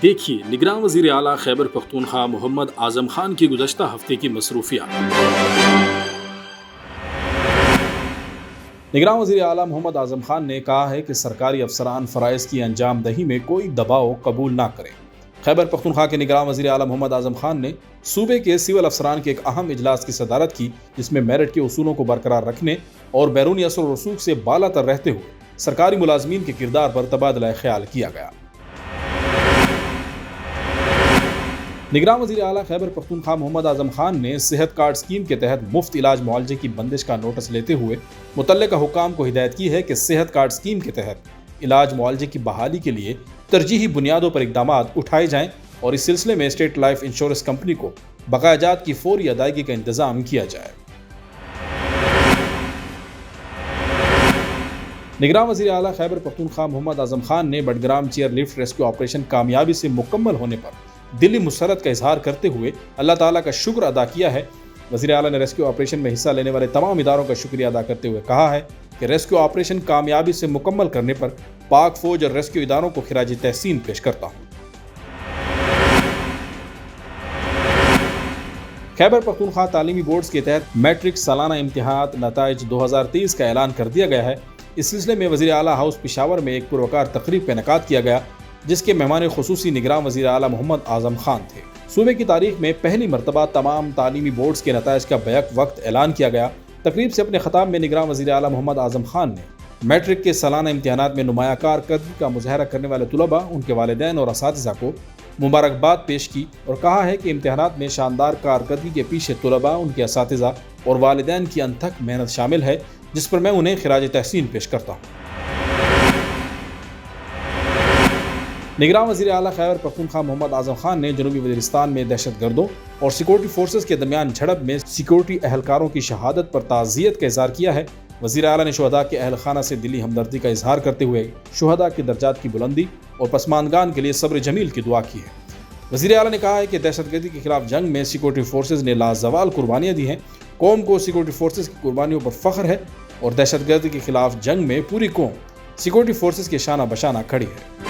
دیکھیے نگراں وزیر اعلیٰ خیبر پختونخوا محمد اعظم خان کی گزشتہ ہفتے کی مصروفیات۔ نگراں وزیر اعلیٰ محمد اعظم خان نے کہا ہے کہ سرکاری افسران فرائض کی انجام دہی میں کوئی دباؤ قبول نہ کریں۔ خیبر پختونخوا کے نگراں وزیر اعلیٰ محمد اعظم خان نے صوبے کے سول افسران کے ایک اہم اجلاس کی صدارت کی، جس میں میرٹ کے اصولوں کو برقرار رکھنے اور بیرونی اثر و رسوخ سے بالا تر رہتے ہوئے سرکاری ملازمین کے کردار پر تبادلہ خیال کیا گیا۔ نگراں وزیر اعلیٰ خیبر پختونخوا محمد اعظم خان نے صحت کارڈ اسکیم کے تحت مفت علاج معالجے کی بندش کا نوٹس لیتے ہوئے متعلقہ حکام کو ہدایت کی ہے کہ صحت کارڈ اسکیم کے تحت علاج معالجے کی بحالی کے لیے ترجیحی بنیادوں پر اقدامات اٹھائے جائیں اور اس سلسلے میں اسٹیٹ لائف انشورنس کمپنی کو بقایا جات کی فوری ادائیگی کا انتظام کیا جائے۔ نگراں وزیر اعلیٰ خیبر پختونخوا محمد اعظم خان نے Battagram chair lift rescue operation کامیابی سے مکمل ہونے پر دلی مسرت کا اظہار کرتے ہوئے اللہ تعالیٰ کا شکر ادا کیا ہے۔ وزیر اعلیٰ نے ریسکیو آپریشن میں حصہ لینے والے تمام اداروں کا شکریہ ادا کرتے ہوئے کہا ہے کہ ریسکیو آپریشن کامیابی سے مکمل کرنے پر پاک فوج اور ریسکیو اداروں کو خراج تحسین پیش کرتا ہوں۔ خیبر پختونخوا تعلیمی بورڈز کے تحت میٹرک سالانہ امتحانات نتائج 2023 کا اعلان کر دیا گیا ہے۔ اس سلسلے میں وزیر اعلیٰ ہاؤس پشاور میں ایک پروقار تقریب کا انعقاد کیا گیا، جس کے مہمان خصوصی نگراں وزیر اعلیٰ محمد اعظم خان تھے۔ صوبے کی تاریخ میں پہلی مرتبہ تمام تعلیمی بورڈز کے نتائج کا بیک وقت اعلان کیا گیا۔ تقریب سے اپنے خطاب میں نگراں وزیر اعلیٰ محمد اعظم خان نے میٹرک کے سالانہ امتحانات میں نمایاں کارکردگی کا مظاہرہ کرنے والے طلباء، ان کے والدین اور اساتذہ کو مبارکباد پیش کی اور کہا ہے کہ امتحانات میں شاندار کارکردگی کے پیچھے طلباء، ان کے اساتذہ اور والدین کی انتھک محنت شامل ہے، جس پر میں انہیں خراج تحسین پیش کرتا ہوں۔ نگراں وزیر اعلیٰ خیبر پختونخوا محمد اعظم خان نے جنوبی وزیرستان میں دہشت گردوں اور سیکورٹی فورسز کے درمیان جھڑپ میں سیکورٹی اہلکاروں کی شہادت پر تعزیت کا اظہار کیا ہے۔ وزیر اعلیٰ نے شہداء کے اہل خانہ سے دلی ہمدردی کا اظہار کرتے ہوئے شہداء کے درجات کی بلندی اور پسماندگان کے لیے صبر جمیل کی دعا کی ہے۔ وزیر اعلیٰ نے کہا ہے کہ دہشت گردی کے خلاف جنگ میں سیکورٹی فورسز نے لازوال قربانیاں دی ہیں۔ قوم کو سیکورٹی فورسز کی قربانیوں پر فخر ہے اور دہشت گردی کے خلاف جنگ میں پوری قوم سیکورٹی فورسز کے شانہ بشانہ کھڑی ہے۔